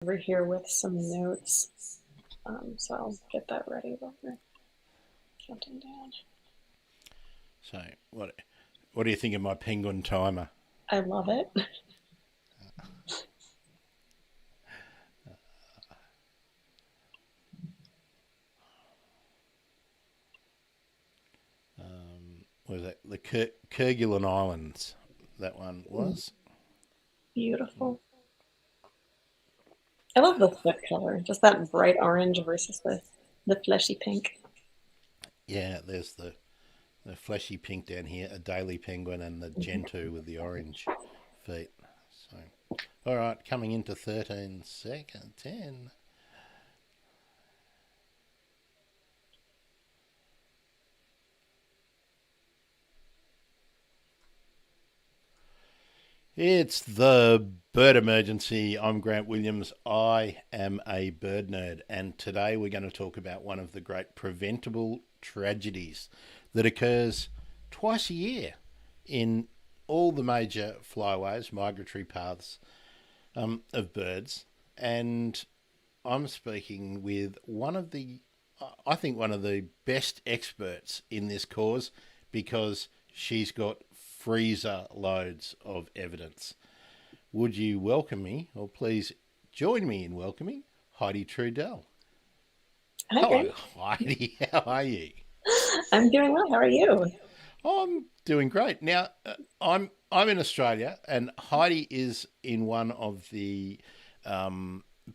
over here with some notes. So I'll get that ready while we're counting down. So, what do you think of my penguin timer? I love it. Was it the Kerguelen Islands? That one was. Beautiful. I love the foot color, just that bright orange versus the fleshy pink. Yeah, there's the fleshy pink down here, a daily penguin, and the Gentoo with the orange feet. So, all right, coming into 13 seconds, 10. It's the bird emergency. I'm Grant Williams. I am a bird nerd, and today we're going to talk about one of the great preventable tragedies that occurs twice a year in all the major flyways, migratory paths of birds. And I'm speaking with I think, one of the best experts in this cause because she's got freezer loads of evidence. Would you welcome me, or please join me in welcoming Heidi Trudell? Hi, Hello, Grant. Heidi. How are you? I'm doing well. How are you? I'm doing great. Now, I'm in Australia, and Heidi is in one of the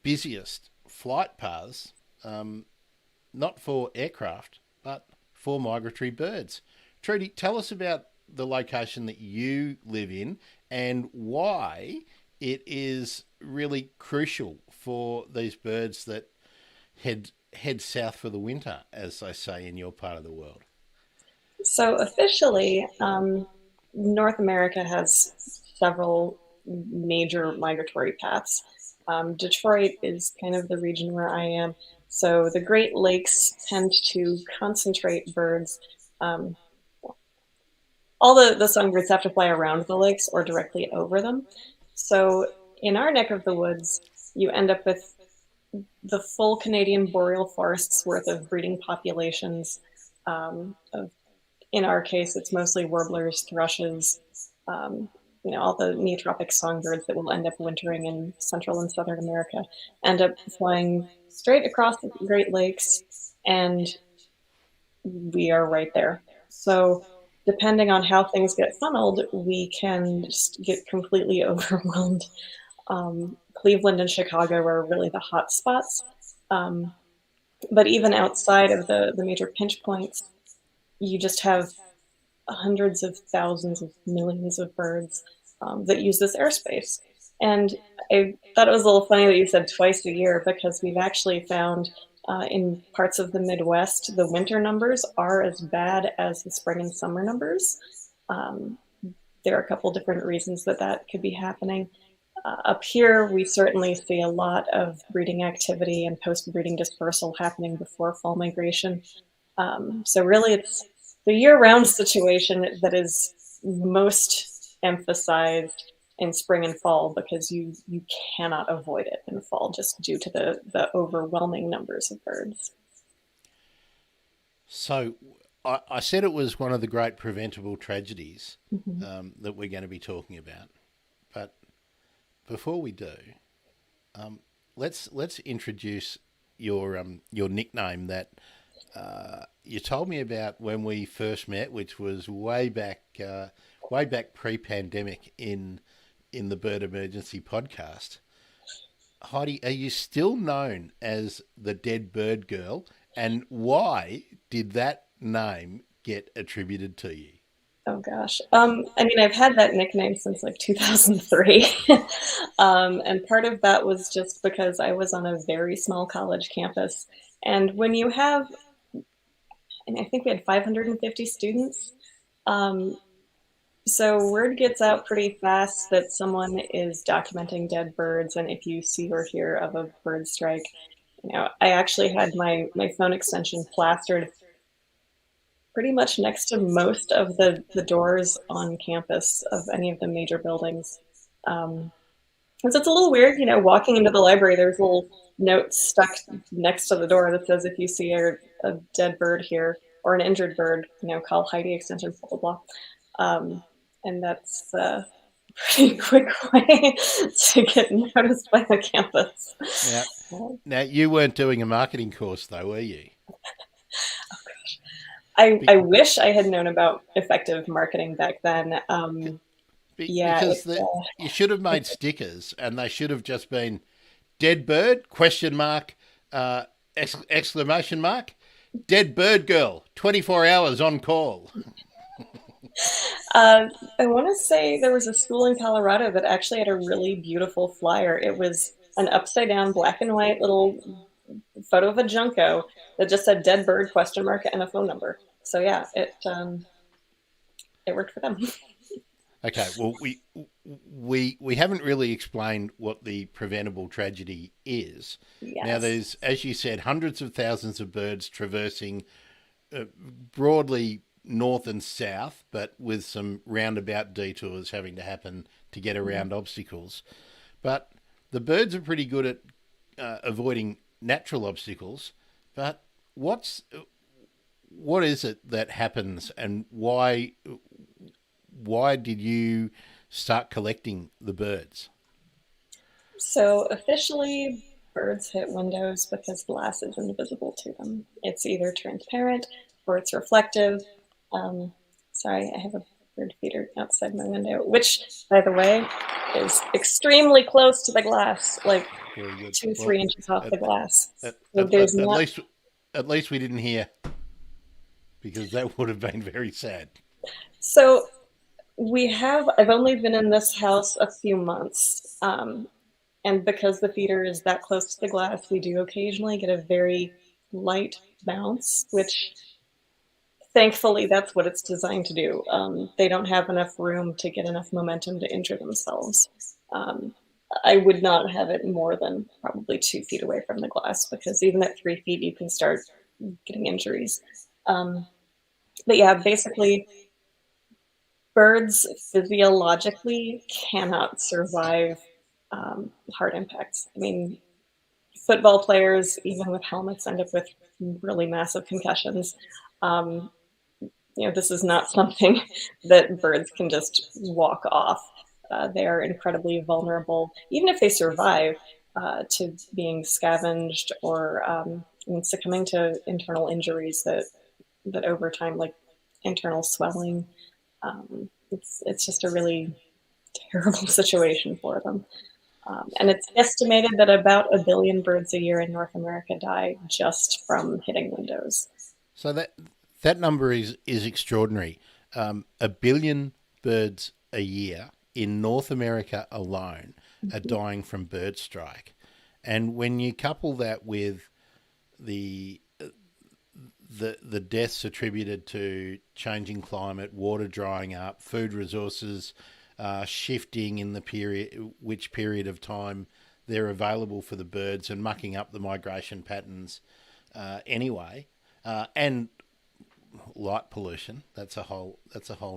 busiest flight paths, not for aircraft, but for migratory birds. Trudy, tell us about the location that you live in and why it is really crucial for these birds that head south for the winter, as they say in your part of the world. So officially, North America has several major migratory paths. Detroit is kind of the region where I am. So the Great Lakes tend to concentrate birds. Um, all the songbirds have to fly around the lakes or directly over them. So in our neck of the woods, you end up with the full Canadian boreal forests worth of breeding populations of, in our case, it's mostly warblers, thrushes, um, all the neotropic songbirds that will end up wintering in Central and Southern America, end up flying straight across the Great Lakes, and we are right there. So, depending on how things get funneled, we can just get completely overwhelmed. Cleveland and Chicago are really the hot spots. Um, but even outside of the major pinch points, you just have hundreds of thousands of millions of birds that use this airspace. And I thought it was a little funny that you said twice a year because we've actually found in parts of the Midwest, the winter numbers are as bad as the spring and summer numbers. Um, there are a couple different reasons that that could be happening. Up here, we certainly see a lot of breeding activity and post-breeding dispersal happening before fall migration. So really, it's the year-round situation that is most emphasized in spring and fall because you cannot avoid it in fall just due to the overwhelming numbers of birds. So, I said it was one of the great preventable tragedies Mhm. that we're going to be talking about. But before we do, let's introduce your nickname that you told me about when we first met, which was way back pre-pandemic in the Bird Emergency podcast. Heidi, are you still known as the Dead Bird Girl, and why did that name get attributed to you? Oh gosh. I mean, I've had that nickname since like 2003. And part of that was just because I was on a very small college campus. And when you have, and I think we had 550 students, um, so word gets out pretty fast that someone is documenting dead birds. And if you see or hear of a bird strike, I actually had my phone extension plastered pretty much next to most of the doors on campus of any of the major buildings. Um, Because it's a little weird, walking into the library, there's a little note stuck next to the door that says if you see a dead bird here or an injured bird, call Heidi extension blah blah blah. And that's a pretty quick way to get noticed by the campus. Now, Uh, now you weren't doing a marketing course though, were you? I Be, wish I had known about effective marketing back then. Yeah, because you should have made stickers, and they should have just been dead bird question mark exclamation mark dead bird girl 24 hours on call. Uh, I want to say there was a school in Colorado that actually had a really beautiful flyer. It was an upside down black and white little photo of a junco that just said "dead bird?" question mark and a phone number. So yeah, it worked for them. Okay, well we haven't really explained what the preventable tragedy is. Now Yes. there's, as you said, hundreds of thousands of birds traversing broadly north and south, but with some roundabout detours having to happen to get around obstacles. But the birds are pretty good at avoiding natural obstacles. But what is it that happens, and why did you start collecting the birds? So officially, birds hit windows because glass is invisible to them. It's either transparent or it's reflective. Um, Sorry, I have a bird feeder outside my window, which, by the way, is extremely close to the glass, like Very good. two, Well, 3 inches off at, the glass. at, So there's at not. least we didn't hear, because that would have been very sad. So I've only been in this house a few months. And because the feeder is that close to the glass, we do occasionally get a very light bounce, which thankfully that's what it's designed to do. They don't have enough room to get enough momentum to injure themselves. Um, I would not have it more than probably 2 feet away from the glass because even at 3 feet, you can start getting injuries. Um, but yeah, basically, birds physiologically cannot survive hard impacts. I mean, football players, even with helmets, end up with really massive concussions. Um, this is not something that birds can just walk off. They are incredibly vulnerable, even if they survive, to being scavenged or succumbing to internal injuries that over time, like internal swelling. It's just a really terrible situation for them. And it's estimated that about 1 billion birds a year in North America die just from hitting windows. So that number is extraordinary. 1 billion birds a year in North America alone are dying from bird strike, and when you couple that with the the deaths attributed to changing climate, water drying up, food resources shifting in the period of time they're available for the birds, and mucking up the migration patterns anyway, and light pollution. That's a whole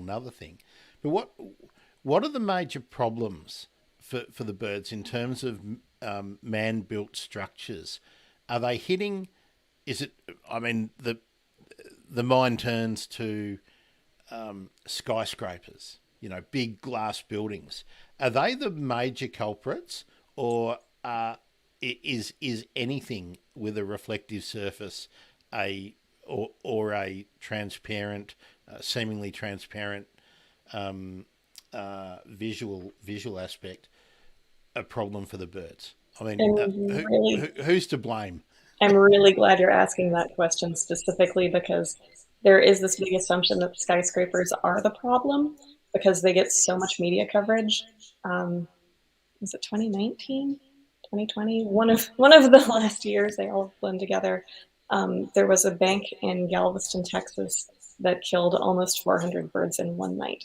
nother thing. But what are the major problems for the birds in terms of man built structures? Are they hitting? Is it? I mean, the mind turns to skyscrapers. Big glass buildings. Are they the major culprits, or is anything with a reflective surface or a transparent, seemingly transparent visual aspect a problem for the birds? I mean, who's to blame? I'm really glad you're asking that question specifically because there is this big assumption that skyscrapers are the problem because they get so much media coverage. Um, was it 2019, 2020? One of the last years, they all blend together. There was a bank in Galveston, Texas, that killed almost 400 birds in one night.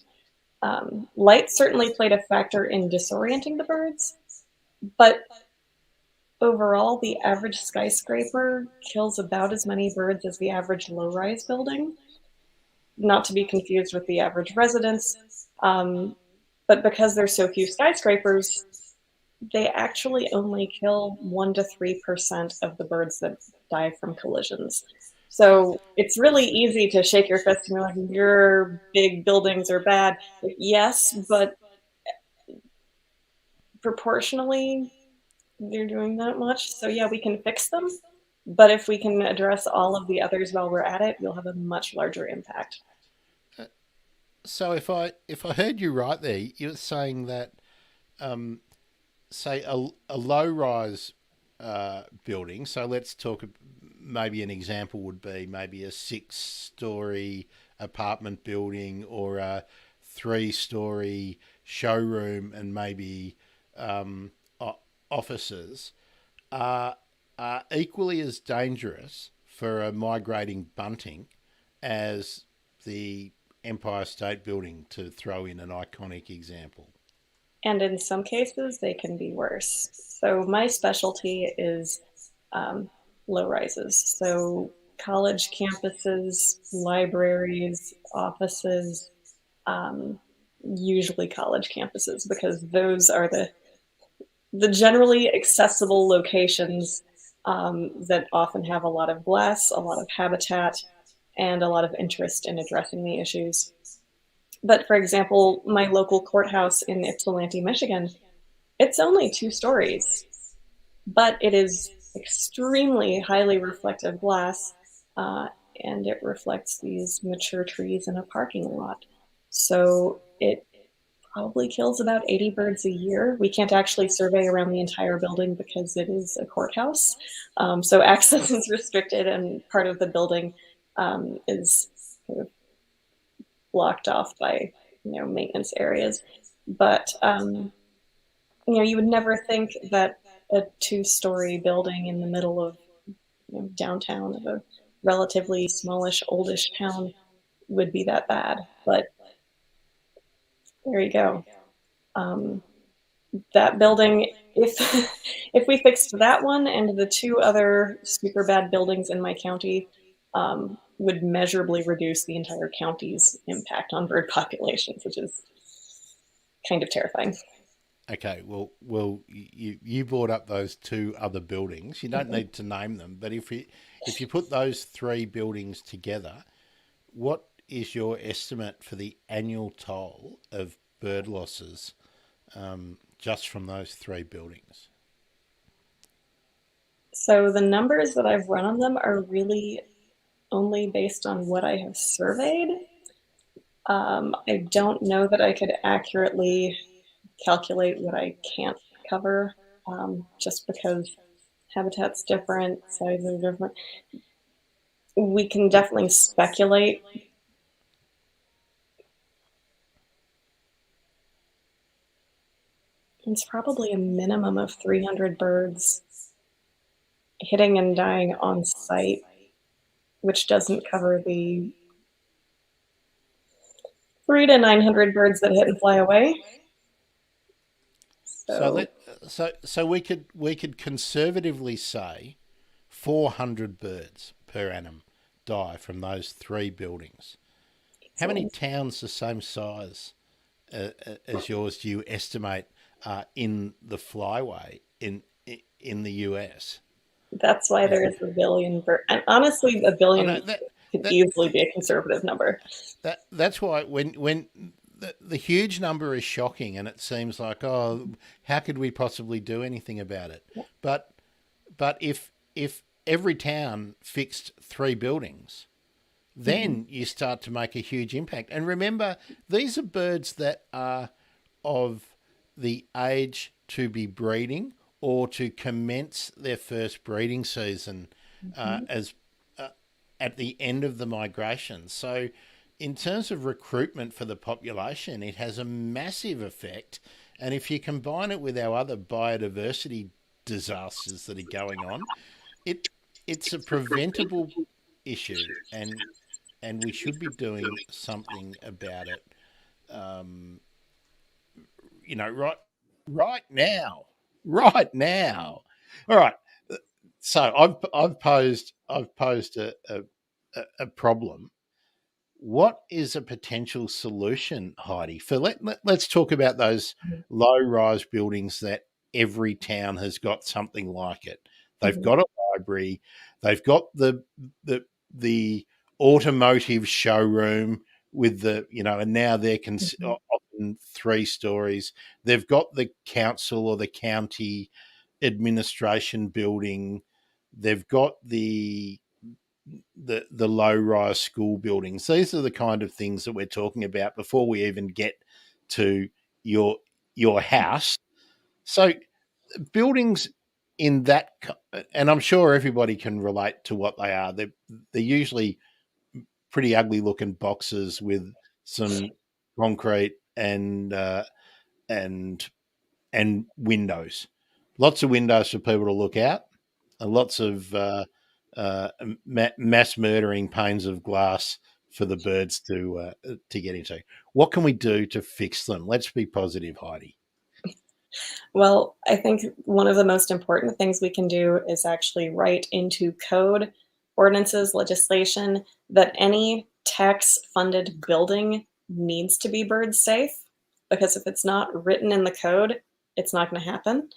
Light certainly played a factor in disorienting the birds, but overall, the average skyscraper kills about as many birds as the average low-rise building, not to be confused with the average residence. But because there's so few skyscrapers, They actually only kill 1 to 3% of the birds that die from collisions. So it's really easy to shake your fist and be like, your big buildings are bad. Like, yes, but proportionally, they're doing that much. So yeah, we can fix them. But if we can address all of the others while we're at it, we'll have a much larger impact. So if I heard you right there, you're saying that say a low rise building. So let's talk. Maybe an example would be maybe a 6-story apartment building or a 3-story showroom and maybe offices are equally as dangerous for a migrating bunting as the Empire State Building, to throw in an iconic example. And in some cases, they can be worse. So my specialty is um, low rises. So college campuses, libraries, offices, um, usually college campuses, because those are the generally accessible locations that often have a lot of glass, a lot of habitat, and a lot of interest in addressing the issues. But for example, my local courthouse in Ypsilanti, Michigan, it's only 2 stories, but it is extremely highly reflective glass, uh, and it reflects these mature trees in a parking lot. So it probably kills about 80 birds a year. We can't actually survey around the entire building because it is a courthouse. So access is restricted, and part of the building is kind of blocked off by maintenance areas. But you would never think that a 2 story building in the middle of downtown of a relatively smallish, oldish town would be that bad. But there you go. Um, that building, if if we fixed that one and the two other super bad buildings in my county, would measurably reduce the entire county's impact on bird populations, which is kind of terrifying. Okay, well, you brought up those two other buildings. You don't Mhm. need to name them, but if you put those three buildings together, what is your estimate for the annual toll of bird losses just from those three buildings? So the numbers that I've run on them are really only based on what I have surveyed. I don't know that I could accurately calculate what I can't cover, just because habitat's different, sizes are different. We can definitely speculate. It's probably a minimum of 300 birds hitting and dying on site, which doesn't cover the 3 to 900 birds that hit and fly away. So So let so we could conservatively say 400 birds per annum die from those three buildings. How many excellent. towns the same size as yours do you estimate in the flyway in the US? That's why Yeah. there is a billion birds. And honestly, a I know billion that could that easily be a conservative number. that's why when the huge number is shocking and it seems like, oh, how could we possibly do anything about it? But if every town fixed three buildings, Mm-hmm. then you start to make a huge impact. And remember, these are birds that are of the age to be breeding or to commence their first breeding season Mm-hmm. as at the end of the migration. So, in terms of recruitment for the population, it has a massive effect. And if you combine it with our other biodiversity disasters that are going on, it it's a preventable issue, and we should be doing something about it. Um, right now, right now. All right. So I've posed a problem. What is a potential solution, Heidi? For let's talk about those low rise buildings that every town has got something like it. They've Mhm. got a library, they've got the the automotive showroom with the, and now they're Mhm. often 3 stories. They've got the council or the county administration building. They've got the low rise school buildings. These are the kind of things that we're talking about before we even get to your your house. So buildings in that, and I'm sure everybody can relate to what they are. They're usually pretty ugly looking boxes with some concrete and and windows, lots of windows for people to look out, and lots of mass murdering panes of glass for the birds to get into. What can we do to fix them? Let's be positive, Heidi. Well, I think one of the most important things we can do is actually write into code, ordinances, legislation that any tax-funded building needs to be bird safe, because if it's not written in the code, it's not going to happen.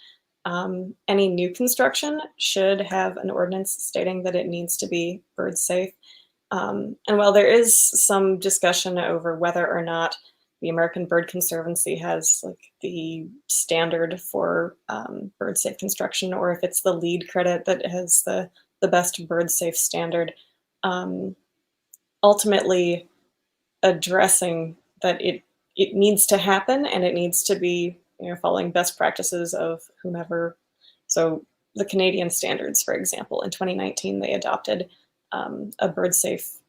Any new construction should have an ordinance stating that it needs to be bird safe. And while there is some discussion over whether or not the American Bird Conservancy has like the standard for bird safe construction, or if it's the lead credit that has the best bird safe standard, um, ultimately addressing that it needs to happen and it needs to be, following best practices of whomever. So the Canadian standards, for example, in 2019 they adopted a bird safe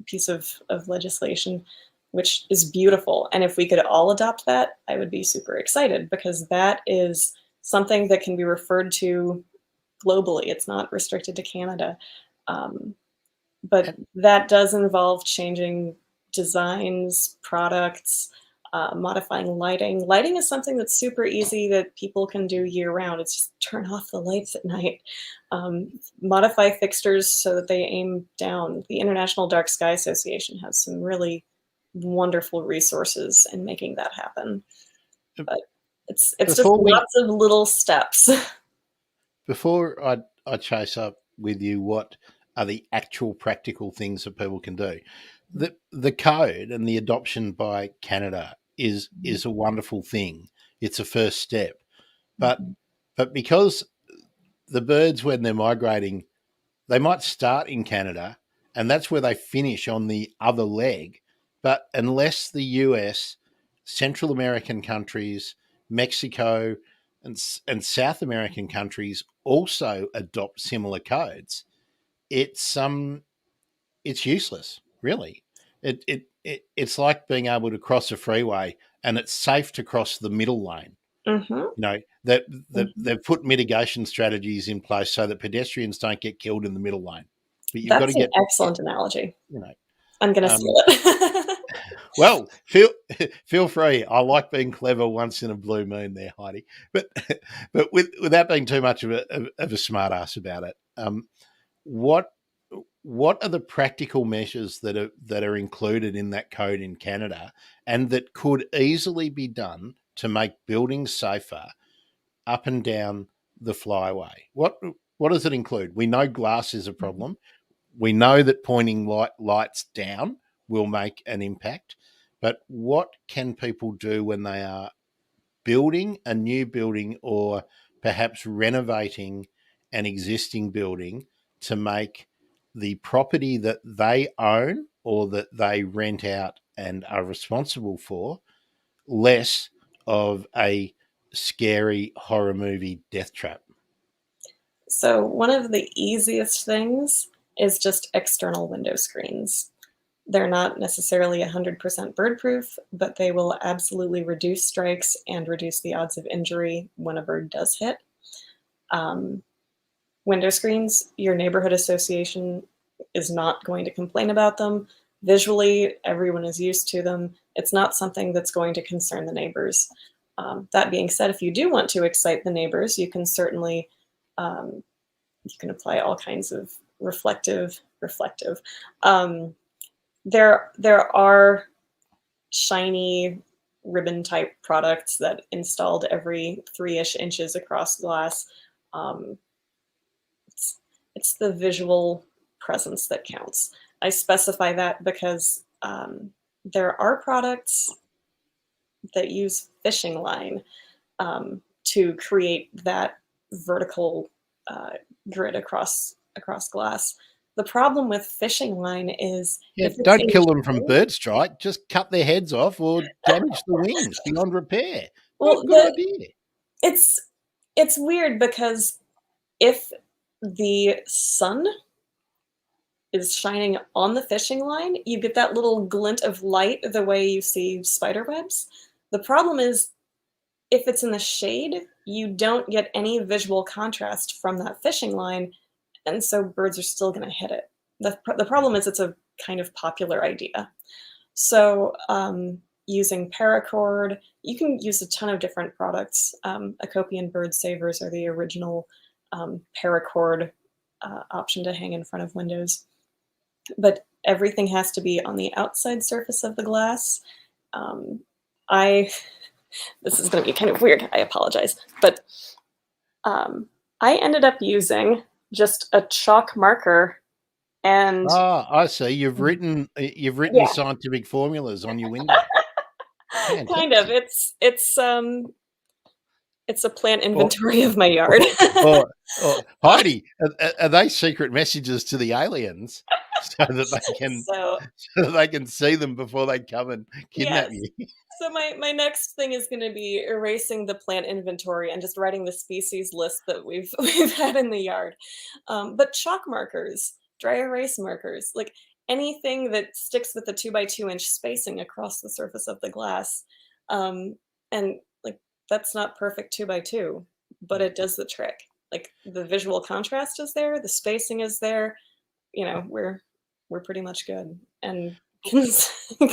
piece of legislation, which is beautiful. And if we could all adopt that, I would be super excited because that is something that can be referred to globally. It's not restricted to Canada. Um, but And, that does involve changing designs, products, modifying lighting. Lighting is something that's super easy that people can do year round. It's just turn off the lights at night. Modify fixtures so that they aim down. The International Dark Sky Association has some really wonderful resources in making that happen. But it's just before we lots of little steps. before I chase up with you, what are the actual practical things that people can do? The code and the adoption by Canada is a wonderful thing. It's a first step, but because the birds, when they're migrating, they might start in Canada and that's where they finish on the other leg. But unless the US, Central American countries, Mexico, and South American countries also adopt similar codes, it's it's useless, really. It's like being able to cross a freeway and it's safe to cross the middle lane. Mhm, That mhm. they've put mitigation strategies in place so that pedestrians don't get killed in the middle lane. But you've got to That's an get excellent analogy. you know. I'm gonna steal Um, it. well, feel free. I like being clever once in a blue moon, there, Heidi. But without being too much of a smart ass about it, what what are the practical measures that are included in that code in Canada and that could easily be done to make buildings safer up and down the flyway? What does it include? We know glass is a problem. We know that pointing lights down will make an impact, but what can people do when they are building a new building or perhaps renovating an existing building to make the property that they own or that they rent out and are responsible for less of a scary horror movie death trap? So one of the easiest things is just external window screens. They're not necessarily 100% bird proof, but they will absolutely reduce strikes and reduce the odds of injury when a bird does hit. Um, Window screens, your neighborhood association is not going to complain about them. Visually, everyone is used to them. It's not something that's going to concern the neighbors. That being said, if you do want to excite the neighbors, you can certainly um, you can apply all kinds of reflective. Um, there are shiny ribbon type products that installed every 3-ish inches across glass. Um, it's, it's the visual presence that counts. I specify that because there are products that use fishing line to create that vertical uh, grid across glass. The problem with fishing line is Yeah, if it's don't in kill them from the bird strike. Just cut their heads off or damage the wings beyond repair. What a well, good idea. it's it's weird because if the sun is shining on the fishing line, you get that little glint of light the way you see spider webs. The problem is if it's in the shade, you don't get any visual contrast from that fishing line, and so birds are still going to hit it. The problem is it's a kind of popular idea. So using paracord, you can use a ton of different products. Acopian bird savers are the original paracord option to hang in front of windows. But everything has to be on the outside surface of the glass. Um, I This is going to be kind of weird. I apologize, but um, I ended up using just a chalk marker and Ah, I see. You've written yeah, scientific formulas on your window. kind of. Fantastic. It's a plant Or, inventory of my yard. or, or Heidi, are they secret messages to the aliens so that they can So so that they can see them before they come and kidnap yes. you? So my next thing is going to be erasing the plant inventory and just writing the species list that we've we've had in the yard. But chalk markers, dry erase markers, like anything that sticks with the 2 by 2 inch spacing across the surface of the glass, and like that's not perfect 2 by 2, but it does the trick. Like the visual contrast is there, the spacing is there. We're pretty much good. And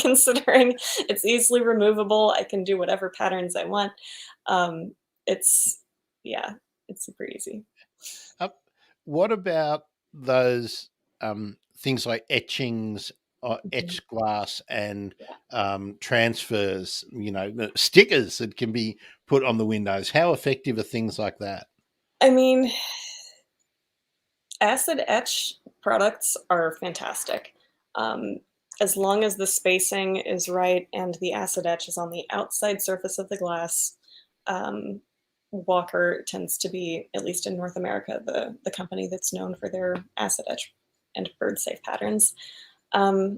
considering it's easily removable, I can do whatever patterns I want. Um, it's yeah, it's super easy. Uh, what about those things like etchings, Mhm. etched glass, and Yeah. transfers? The stickers that can be put on the windows. How effective are things like that? I mean, acid etch products are fantastic. Um, as long as the spacing is right and the acid etch is on the outside surface of the glass, um, Walker tends to be, at least in North America, the company that's known for their acid etch and bird safe patterns.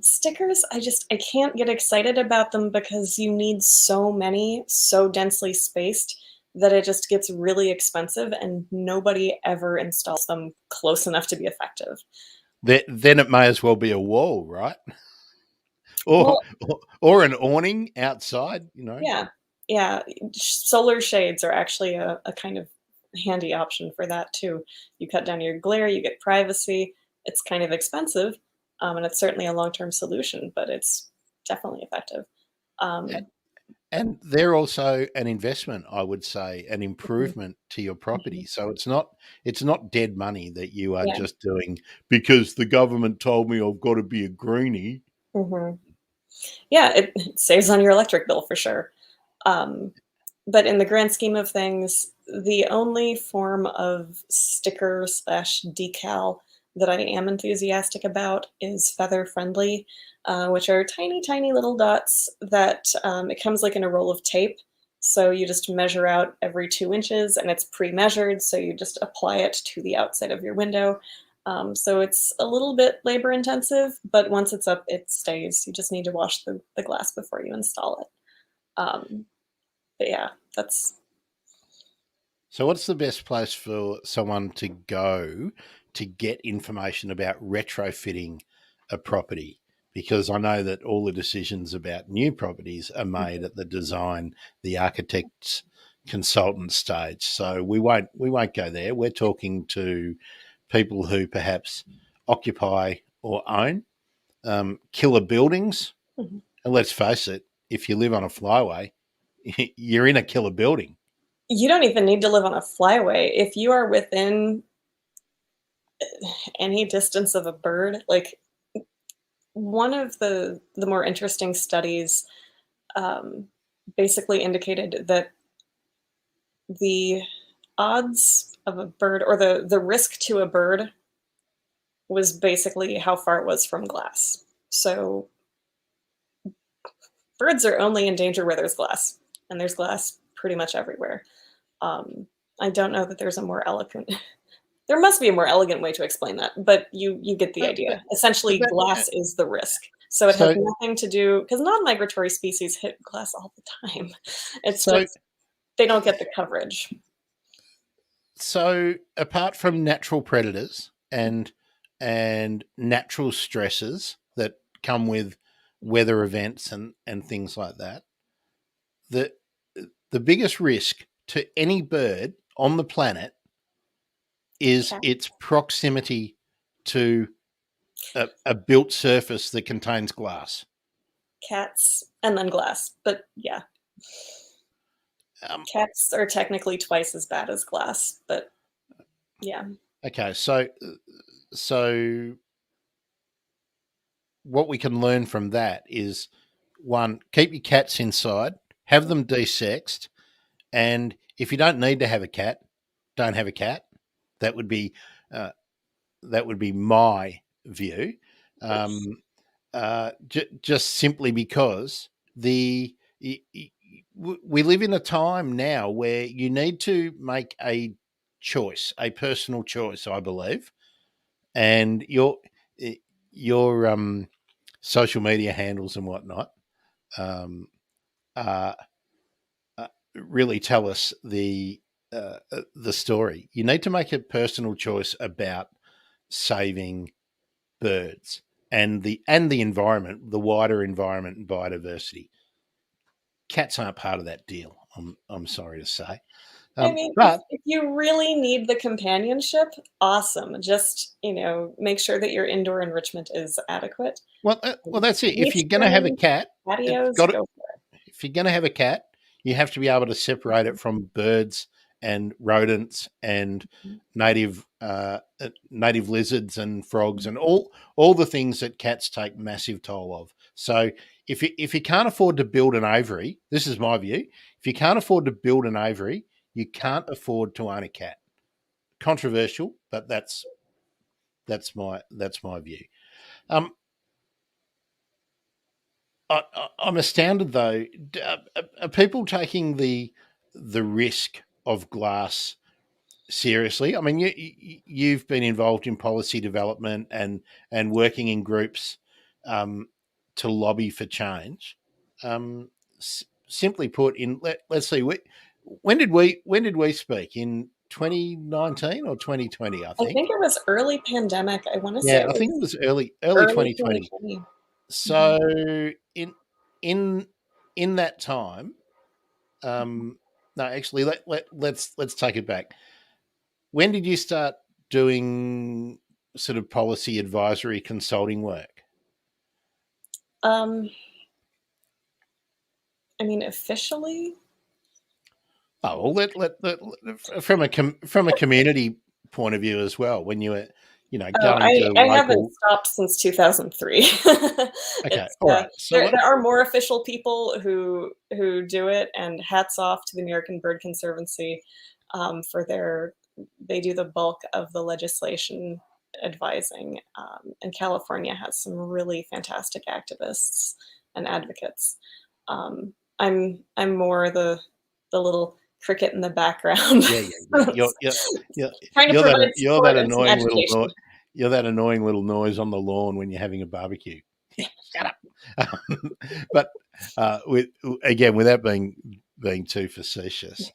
Stickers, I can't get excited about them because you need so many, so densely spaced that it just gets really expensive and nobody ever installs them close enough to be effective. Then it may as well be a wall, right? Or Well, or an awning outside. yeah, yeah. Solar shades are actually a kind of handy option for that too. You cut down your glare, you get privacy. It's kind of expensive, and it's certainly a long-term solution, but it's definitely effective. Um, And they're also an investment, I would say, an mhm, improvement to your property. mhm. So it's not dead money that you are Yeah. just doing because the government told me I've got to be a greenie. Mhm. Yeah, it saves on your electric bill for sure. Um, but in the grand scheme of things, the only form of sticker slash decal that I am enthusiastic about is feather friendly, which are tiny, tiny little dots that it comes like in a roll of tape. So you just measure out every 2 inches and it's pre-measured. So you just apply it to the outside of your window. So it's a little bit labor intensive, but once it's up, it stays. You just need to wash the glass before you install it. Um, but yeah, that's So what's the best place for someone to go to get information about retrofitting a property? Because I know that all the decisions about new properties are made at the design, the architect's consultant stage. So we won't go there. We're talking to people who perhaps occupy or own killer buildings. mhm. And let's face it, if you live on a flyway, you're in a killer building. You don't even need to live on a flyway. If you are within any distance of a bird, like one of the more interesting studies, um, basically indicated that the odds of a bird, or the risk to a bird, was basically how far it was from glass. So birds are only in danger where there's glass, and there's glass pretty much everywhere. Um, I don't know that there's a more eloquent. There must be a more elegant way to explain that, but you get the But, but, idea. Essentially, but glass is the risk. So it has so nothing to do, because non-migratory species hit glass all the time. It's so just they don't get the coverage. so apart from natural predators and natural stresses that come with weather events and things like that, the the biggest risk to any bird on the planet is Cat, its proximity to a built surface that contains glass. cats, and then glass. But yeah, Um, cats are technically twice as bad as glass. But yeah, okay, so what we can learn from that is one, keep your cats inside, have them desexed, and if you don't need to have a cat, don't have a cat. That would be uh, that would be my view. Um, just simply because we live in a time now where you need to make a choice, a personal choice, I believe, and your social media handles and whatnot um, uh, really tell us the story. You need to make a personal choice about saving birds and the environment, the wider environment and biodiversity. Cats aren't part of that deal. I'm sorry to say, I mean, but if you really need the companionship, awesome. Just make sure that your indoor enrichment is adequate. well, that's it. If Leaf you're going to have a screening, cat, it's patios, got to, go for if you're going to have a cat, you have to be able to separate it it. from birds and rodents and Mhm. native lizards and frogs and all the things that cats take massive toll of. So if you can't afford to build an aviary, this is my view. If you can't afford to build an aviary, you can't afford to own a cat. Controversial, but that's my view. Um, I'm astounded though. Are people taking the risk of glass seriously? I mean, you've been involved in policy development and working in groups um, to lobby for change. Simply put, let's see, when did we speak in 2019 or 2020? I I think. think it was early pandemic. I want to say Yeah, it I think it was was early early 2020. 2020. Mhm. So in in in that time, um, no, actually, let's take it back. When did you start doing sort of policy advisory consulting work? Um, I mean, officially, Oh, well, from from a community point of view as well. When you were, oh, going I to I haven't local. stopped since 2003. Okay, It's all right. So there what? there are more official people who do it, and hats off to the American Bird Conservancy for they do the bulk of the legislation advising. And California has some really fantastic activists and advocates. I'm more the little cricket in the background, Yeah, yeah, yeah. You're trying to provide you're that support and some annoying little education. you're that annoying little noise on the lawn when you're having a barbecue. Shut up. But with again, without being too facetious,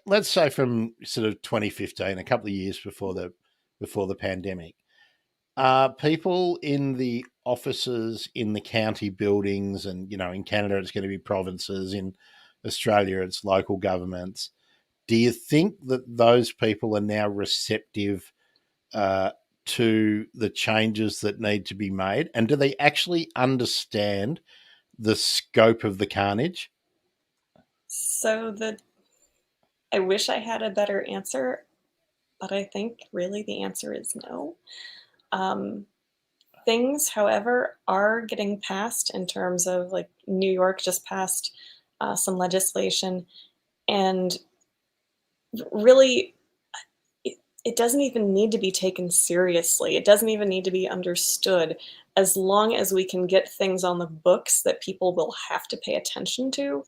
let's say from sort of 2015, a couple of years before the pandemic, people in the offices in the county buildings, and in Canada it's going to be provinces, in Australia it's local governments. Do you think that those people are now receptive uh, to the changes that need to be made, and do they actually understand the scope of the carnage? So I wish I had a better answer, but I think really the answer is no. Um, Things, however, are getting passed in terms of like New York just passed some legislation, and really, it doesn't even need to be taken seriously. It doesn't even need to be understood as long as we can get things on the books that people will have to pay attention to.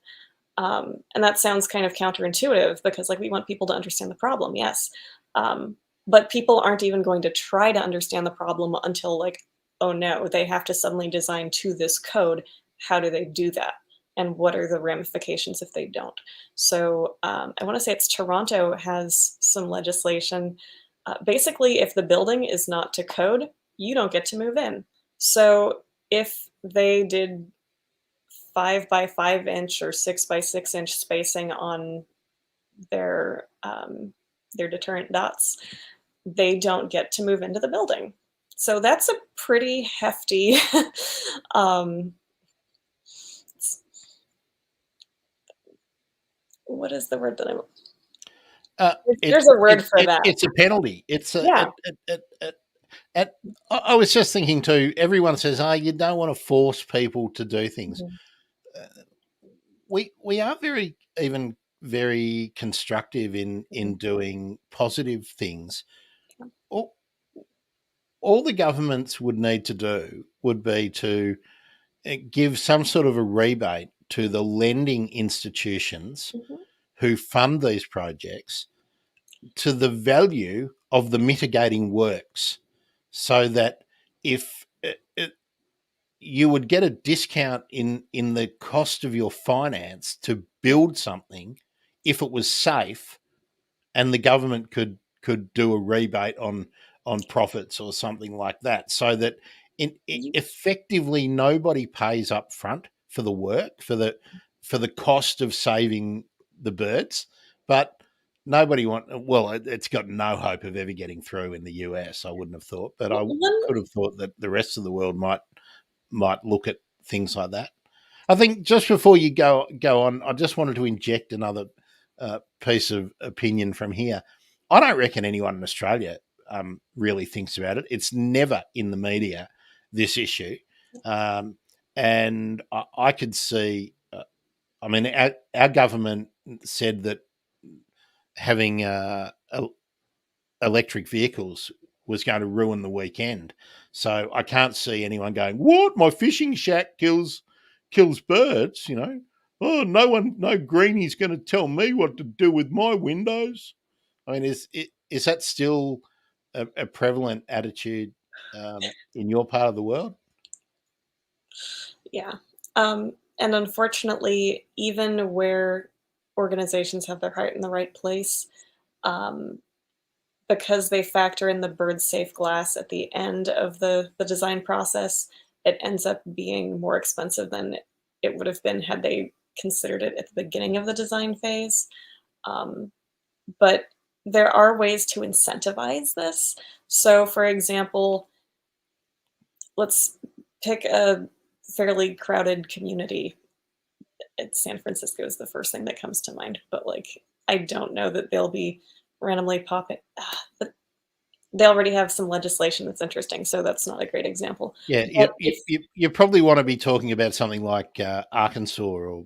And that sounds kind of counterintuitive because, like, we want people to understand the problem, yes. Um, but people aren't even going to try to understand the problem until, like, oh no, they have to suddenly design to this code. How do they do that? And what are the ramifications if they don't? So I want to say it's Toronto has some legislation. Basically, if the building is not to code, you don't get to move in. So if they did 5 by 5 inch or 6 by 6 inch spacing on their their deterrent dots, they don't get to move into the building. So that's a pretty hefty. um, what is the word that I'm? There's a word for that. It's a penalty. It's a Yeah. and I was just thinking too. Everyone says, "Oh, you don't want to force people to do things." Mhm. We are very constructive in Mhm. doing positive things. All, all the governments would need to do would be to give some sort of a rebate to the lending institutions Mhm. who fund these projects to the value of the mitigating works, so that if you would get a discount in the cost of your finance to build something if it was safe, and the government could do a rebate on profits or something like that, so that You, effectively nobody pays up front for the work, for the cost of saving the birds, but nobody want well it's got no hope of ever getting through in the US, I wouldn't have thought, but I one, could have thought that the rest of the world might look at things like that. I think just before you go on, I just wanted to inject another piece of opinion from here. I don't reckon anyone in Australia really thinks about it. It's never in the media, this issue, um, and I could see. I mean, our government said that having electric vehicles was going to ruin the weekend. So I can't see anyone going, "What? My fishing shack kills birds?" You know, oh, no greenie's going to tell me what to do with my windows. I mean, is that still a prevalent attitude in your part of the world? yeah. And unfortunately, even where organizations have their heart in the right place, um, because they factor in the bird safe glass at the end of the design process, it ends up being more expensive than it would have been had they considered it at the beginning of the design phase. Um, but there are ways to incentivize this. So, for example, let's pick a fairly crowded community. San Francisco is the first thing that comes to mind, but like I don't know that they'll be randomly popping. But they already have some legislation that's interesting, so that's not a great example. Yeah, But if you probably want to be talking about something like Arkansas or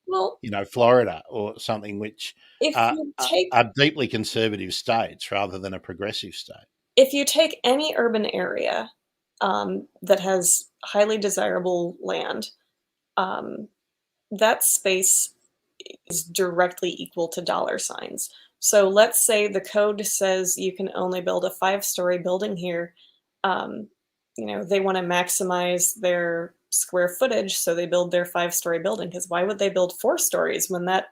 well, Florida or something which if you take are deeply conservative states rather than a progressive state. if you take any urban area that has highly desirable land, um, that space is directly equal to dollar signs. So let's say the code says you can only build a 5 story building here. Um, they want to maximize their square footage, so they build their 5 story building. Because why would they build 4 stories when that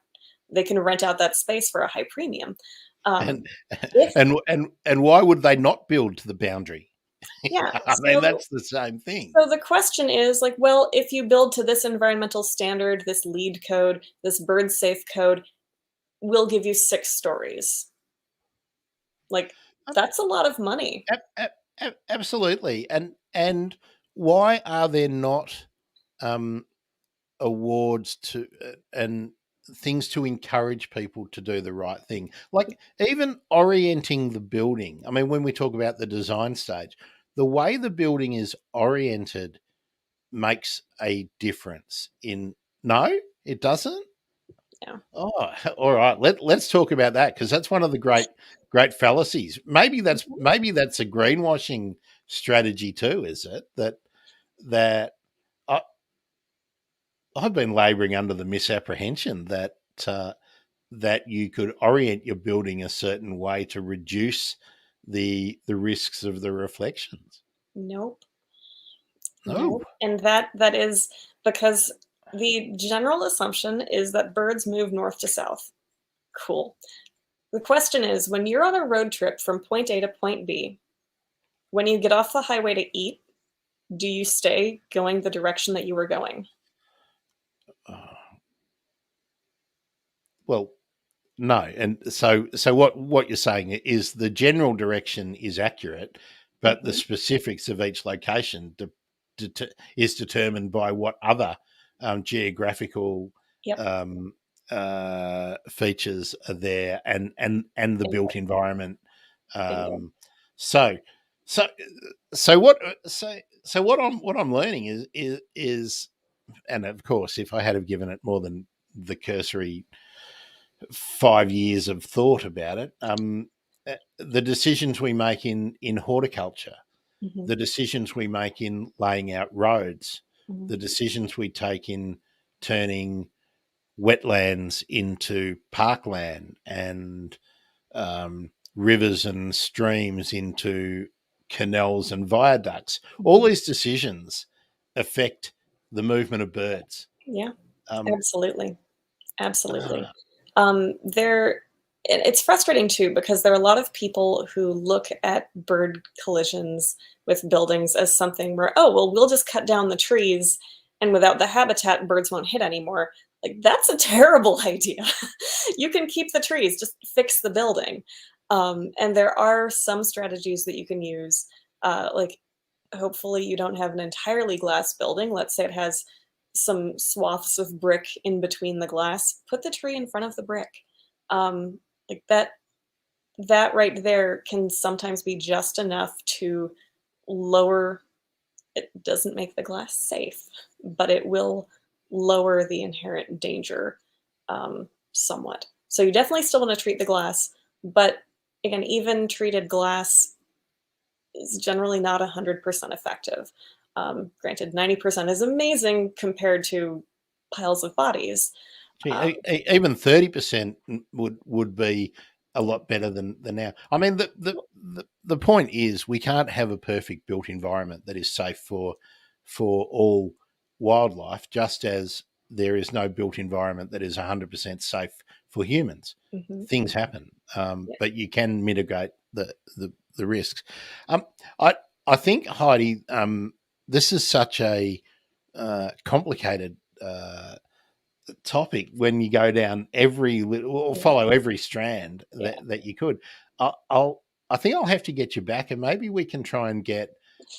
they can rent out that space for a high premium? Um, And if and why would they not build to the boundary? Yeah, I mean, that's the same thing. so the question is like, well, if you build to this environmental standard, this lead code, this bird safe code, we'll give you 6 stories. Like, that's a lot of money. Absolutely. And why are there not um, awards to and things to encourage people to do the right thing, like even orienting the building? I mean, when we talk about the design stage, the way the building is oriented makes a difference in. No, it doesn't. Yeah. Oh, all right. Let's talk about that, because that's one of the great fallacies. Mhm. Maybe that's a greenwashing strategy too. Is it that I, I've been labouring under the misapprehension that uh, that you could orient your building a certain way to reduce the risks of the reflections. Nope. Oh, Nope. And that is because the general assumption is that birds move north to south. Cool. The question is, when you're on a road trip from point A to point B, when you get off the highway to eat, do you stay going the direction that you were going? uh, well, no, and so what you're saying is the general direction is accurate, but the Mhm. specifics of each location is determined by what other geographical Yep. um, features are there, and the built Bingo. environment. Bingo. Um, so so so what what I'm learning is, and of course, if I had have given it more than the cursory 5 years of thought about it. The decisions we make in horticulture, Mhm. the decisions we make in laying out roads, Mhm. the decisions we take in turning wetlands into parkland, and rivers and streams into canals and viaducts. All Mhm. these decisions affect the movement of birds. Yeah, Um, absolutely. Absolutely. uh, There it's frustrating too because there are a lot of people who look at bird collisions with buildings as something where, "Oh, well, we'll just cut down the trees, and without the habitat, birds won't hit anymore." Like, that's a terrible idea. You can keep the trees, just fix the building. And there are some strategies that you can use, like hopefully you don't have an entirely glass building. Let's say it has some swaths of brick in between the glass. Put the tree in front of the brick. Like that right there can sometimes be just enough to lower it doesn't make the glass safe, but it will lower the inherent danger somewhat. So you definitely still want to treat the glass, but again, even treated glass is generally not 100% effective. Granted, 90% is amazing compared to piles of bodies. Um, Even 30% would be a lot better than now. I mean, the point is, we can't have a perfect built environment that is safe for all wildlife, just as there is no built environment that is 100% safe for humans. mhm, Things happen, yeah, but you can mitigate the risks. Um, I I think, Heidi, this is such a complicated topic when you go down every little, or yeah. follow every strand Yeah. that you could. I'll I think I'll have to get you back, and maybe we can try and get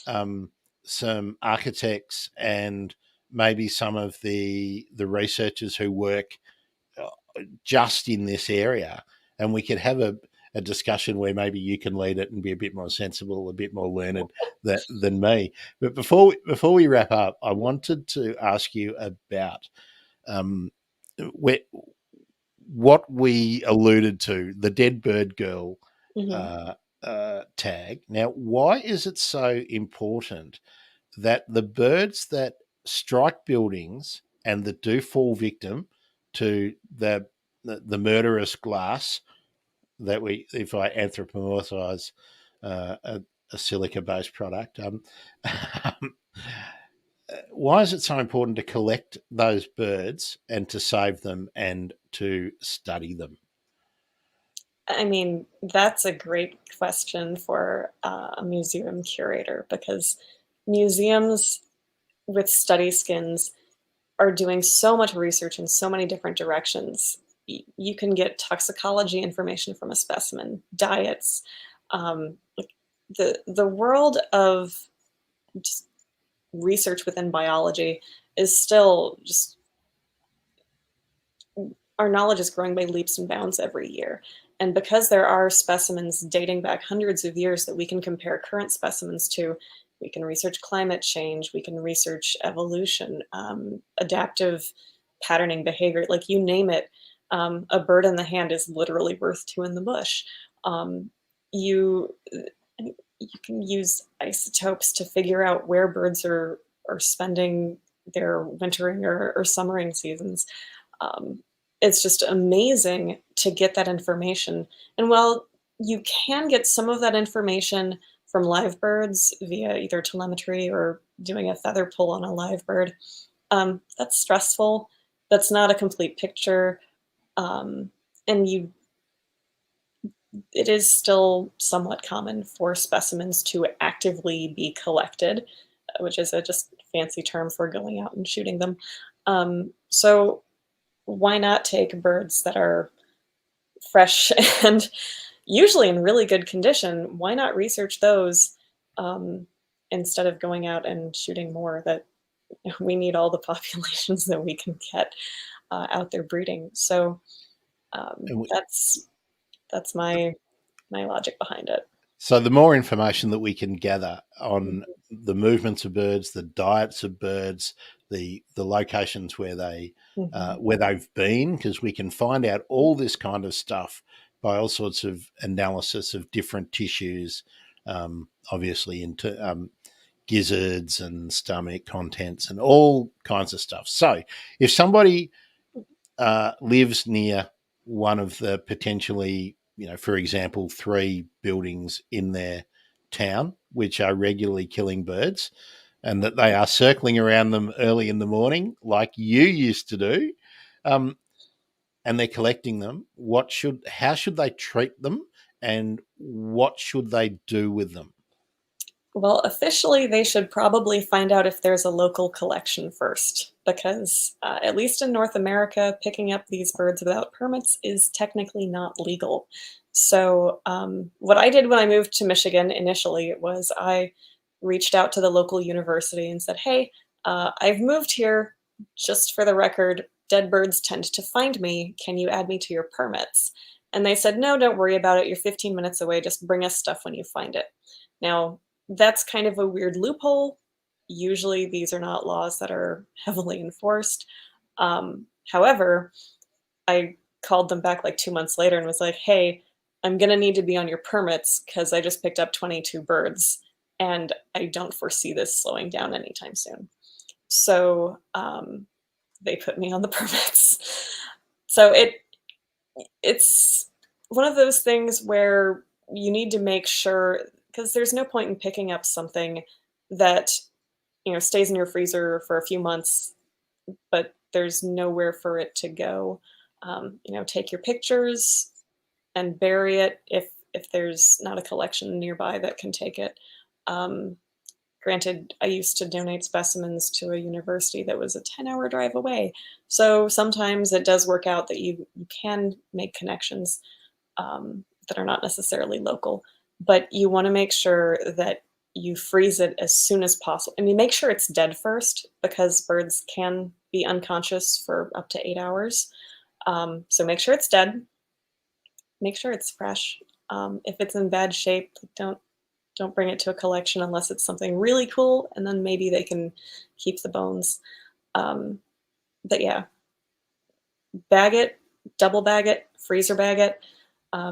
um, some architects and maybe some of the researchers who work uh, just in this area, and we could have a discussion where maybe you can lead it and be a bit more sensible, a bit more learned than me. But before we wrap up, I wanted to ask you about um, where, what we alluded to, the dead bird girl Mhm. uh, tag. Now, why is it so important that the birds that strike buildings and that do fall victim to the murderous glass that we, if I anthropomorphize a silica based product, why is it so important to collect those birds and to save them and to study them? I mean, that's a great question for a museum curator because museums with study skins are doing so much research in so many different directions. You can get toxicology information from a specimen, diets, like the world of just research within biology is still just our knowledge is growing by leaps and bounds every year. And because there are specimens dating back hundreds of years that we can compare current specimens to, we can research climate change, we can research evolution, adaptive patterning behavior, like you name it. A bird in the hand is literally worth two in the bush. Um, you you can use isotopes to figure out where birds are spending their wintering or summering seasons. Um, it's just amazing to get that information. And while you can get some of that information from live birds via either telemetry or doing a feather pull on a live bird, that's stressful. That's not a complete picture. Um, and it is still somewhat common for specimens to actively be collected, which is a just fancy term for going out and shooting them. So why not take birds that are fresh and usually in really good condition? Why not research those um, instead of going out and shooting more? That we need all the populations that we can get out there breeding. So And we, that's my logic behind it. so the more information that we can gather on the movements of birds, the diets of birds, the locations Mhm. where they've been, because we can find out all this kind of stuff by all sorts of analysis of different tissues, obviously into gizzards and stomach contents and all kinds of stuff. So if somebody lives near one of the potentially, for example, three buildings in their town which are regularly killing birds, and that they are circling around them early in the morning, like you used to do, um, and they're collecting them. How should they treat them, and what should they do with them? Well, officially, they should probably find out if there's a local collection first, because at least in North America, picking up these birds without permits is technically not legal. So, what I did when I moved to Michigan initially was I reached out to the local university and said, "Hey, I've moved here. Just for the record, dead birds tend to find me. Can you add me to your permits?" And they said, "No, don't worry about it. You're 15 minutes away. Just bring us stuff when you find it." Now, that's kind of a weird loophole. Usually, these are not laws that are heavily enforced. However, I called them back like 2 months later and was like, "Hey, I'm gonna need to be on your permits because I just picked up 22 birds, and I don't foresee this slowing down anytime soon." So they put me on the permits. So it's one of those things where you need to make sure, because there's no point in picking up something that stays in your freezer for a few months, but there's nowhere for it to go. Take your pictures and bury it if there's not a collection nearby that can take it. Um, Granted, I used to donate specimens to a university that was a 10-hour drive away. So sometimes it does work out that you can make connections that are not necessarily local, but you want to make sure that you freeze it as soon as possible. I mean, make sure it's dead first because birds can be unconscious for up to 8 hours. So make sure it's dead. Make sure it's fresh. If it's in bad shape, don't bring it to a collection unless it's something really cool, and then maybe they can keep the bones. Um, but yeah, bag it, double bag it, freezer bag it.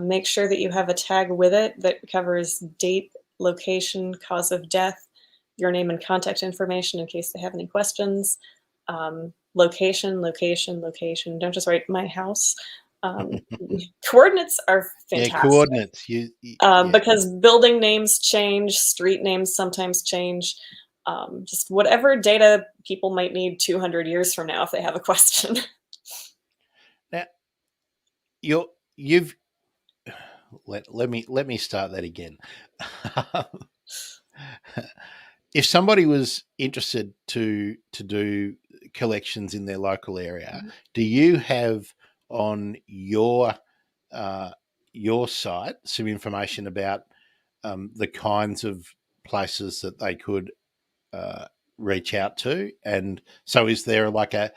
Make sure that you have a tag with it that covers date, location, cause of death, your name and contact information in case they have any questions. Location, location, location. Don't just write my house. Um, Coordinates are Yeah, fantastic coordinates. Yeah. because building names change, street names sometimes change. Just whatever data people might need 200 years from now if they have a question. Now you've let me start that again. If somebody was interested to do collections in their local area, do you have on uh, your site some information about the kinds of places that they could uh, reach out to? And so, is there like a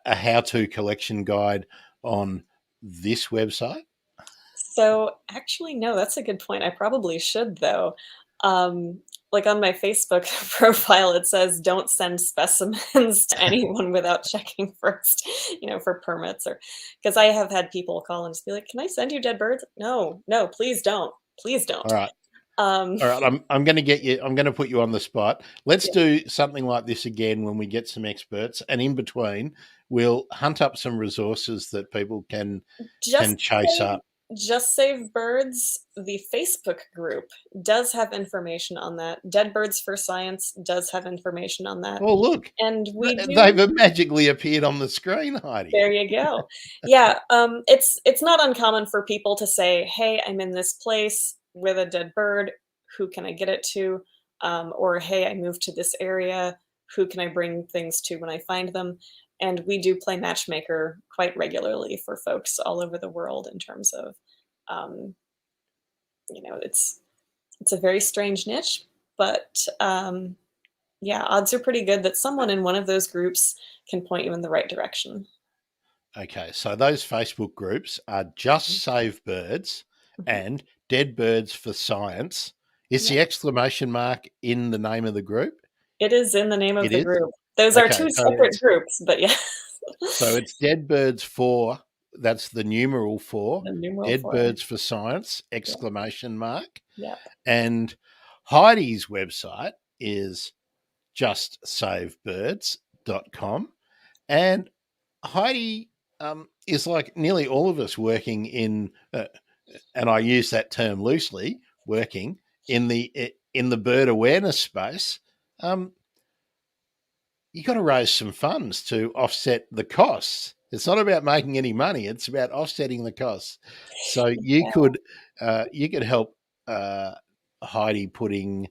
how to collection guide on this website? So, actually, no, that's a good point. I probably should though. Um, like on my Facebook profile, it says don't send specimens to anyone without checking first, for permits or because I have had people call and just be like, "Can I send you dead birds?" No, no, please don't. Please All don't. right. Um, All right, I'm going to get you. I'm going to put you on the spot. Let's yeah, do something like this again when we get some experts, and in between, we'll hunt up some resources that people can just chase save up. just Save Birds, the Facebook group does have information on that. Dead Birds for Science does have information on that. Oh, look, And we do. they've magically appeared on the screen, Heidi. There you go. Yeah, it's not uncommon for people to say, "Hey, I'm in this place with a dead bird. Who can I get it to?" Or, "Hey, I moved to this area. Who can I bring things to when I find them?" And we do play matchmaker quite regularly for folks all over the world in terms of, um, it's a very strange niche, but yeah, odds are pretty good that someone in one of those groups can point you in the right direction. Okay, so those Facebook groups are Just Save Birds Mhm. and Dead Birds for Science. Is Yeah. the exclamation mark in the name of the group? It is in the name of It the is. group. Those are Okay, 2 separate groups, but yeah. so it's Dead Birds for, that's the numeral for, The numeral Dead 4. Birds for Science, Yeah, exclamation mark. yep. And Heidi's website is justsavebirds.com. And Heidi is like nearly all of us working in, and I use that term loosely, working in the bird awareness space. Um, you got to raise some funds to offset the costs. It's not about making any money; it's about offsetting the costs. So Yeah, you could help uh, Heidi putting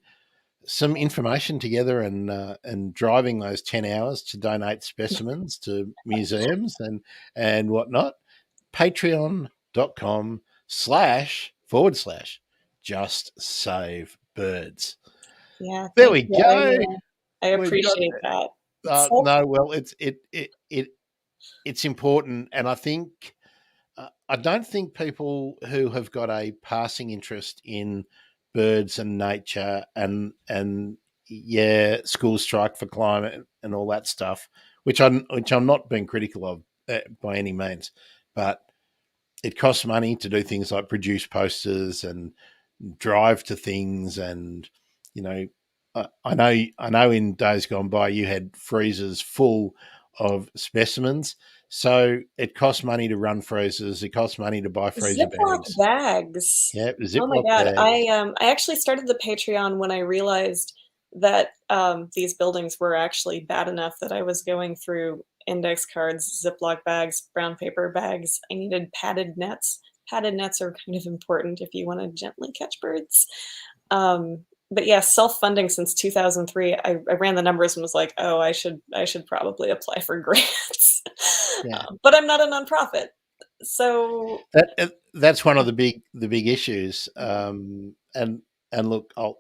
some information together and driving those 10 hours to donate specimens to museums and whatnot. Patreon.com// just save birds. yeah, There thank we you. go. I We've got appreciate that. It's so no. Well, it's important, and I think I don't think people who have got a passing interest in birds and nature and yeah, school strike for climate and all that stuff, which I'm not being critical of by any means, but it costs money to do things like produce posters and drive to things, and you know, I know in days gone by you had freezers full of specimens. So it costs money to run freezers. It costs money to buy freezer Ziploc bags. bags. Yeah, Oh my Ziploc god. bags. I actually started the Patreon when I realized that, these buildings were actually bad enough that I was going through index cards, Ziploc bags, brown paper bags. I needed padded nets. Padded nets are kind of important if you wanna gently catch birds. But yeah, self-funding since 2003, I ran the numbers and was like, "Oh, I should probably apply for grants." Yeah, But I'm not a nonprofit. So that's one of the big issues. yeah. And look, I'll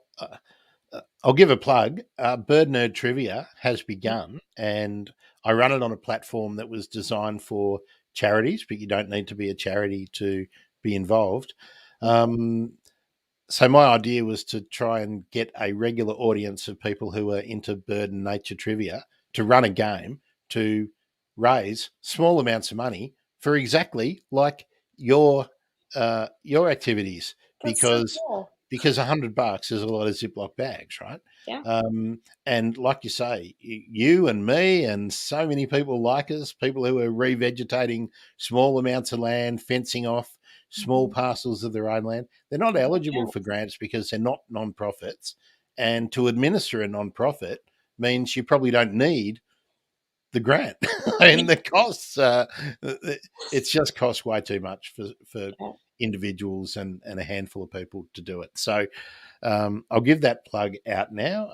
give a plug. Bird Nerd Trivia has begun, and I run it on a platform that was designed for charities, but you don't need to be a charity to be involved. Okay. Um, so my idea was to try and get a regular audience of people who are into bird and nature trivia to run a game to raise small amounts of money for exactly like your your activities, That's so because cool. $100 is a lot of Ziploc bags, right? Yeah. And like you say, you and me and so many people like us, people who are revegetating small amounts of land, fencing off small Mhm. parcels of their own land, they're not No eligible for chance. grants because they're not non-profits. And to administer a non-profit means you probably don't need the grant. And the costs, it's just cost way too much for Yeah. individuals and a handful of people to do it. So I'll give that plug out now.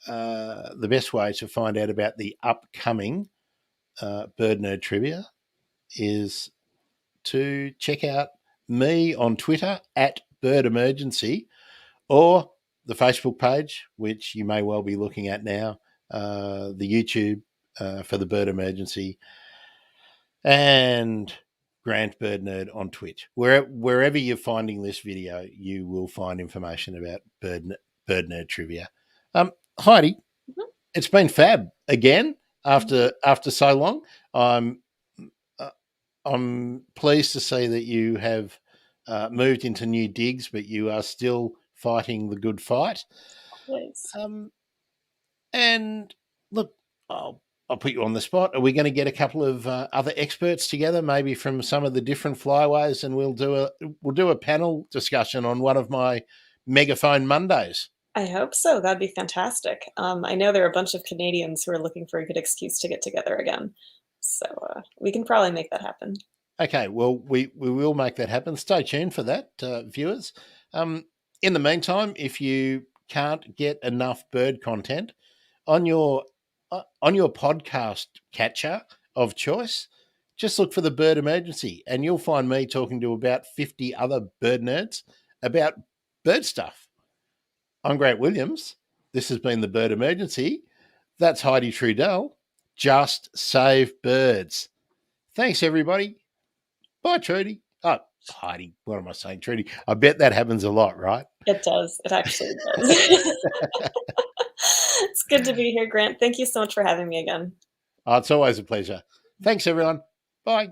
The best way to find out about the upcoming Bird Nerd Trivia is to check out me on Twitter at Bird Emergency, or the Facebook page, which you may well be looking at now, the YouTube for the Bird Emergency, and Grant Bird Nerd on Twitch. Wherever you're finding this video, you will find information about Bird Nerd trivia. Heidi, Mhm. it's been fab again after so long. I'm uh, I'm pleased to see that you have moved into new digs, but you are still fighting the good fight. Always. Um, and look, I'll put you on the spot. Are we going to get a couple of other experts together, maybe from some of the different flyways, and we'll do a panel discussion on one of my Megaphone Mondays? I hope so. That'd be fantastic. I know there are a bunch of Canadians who are looking for a good excuse to get together again. So we can probably make that happen. Okay, well, we will make that happen. Stay tuned for that, viewers. In the meantime, if you can't get enough bird content on your podcast catcher of choice, just look for the Bird Emergency, and you'll find me talking to about 50 other bird nerds about bird stuff. I'm Grant Williams. This has been the Bird Emergency. That's Heidi Trudell. Just save birds. Thanks, everybody. Bye, Trudy. Oh, Heidi. What am I saying, Trudy? I bet that happens a lot, right? It does. It actually does. It's good to be here, Grant. Thank you so much for having me again. Oh, it's always a pleasure. Thanks, everyone. Bye.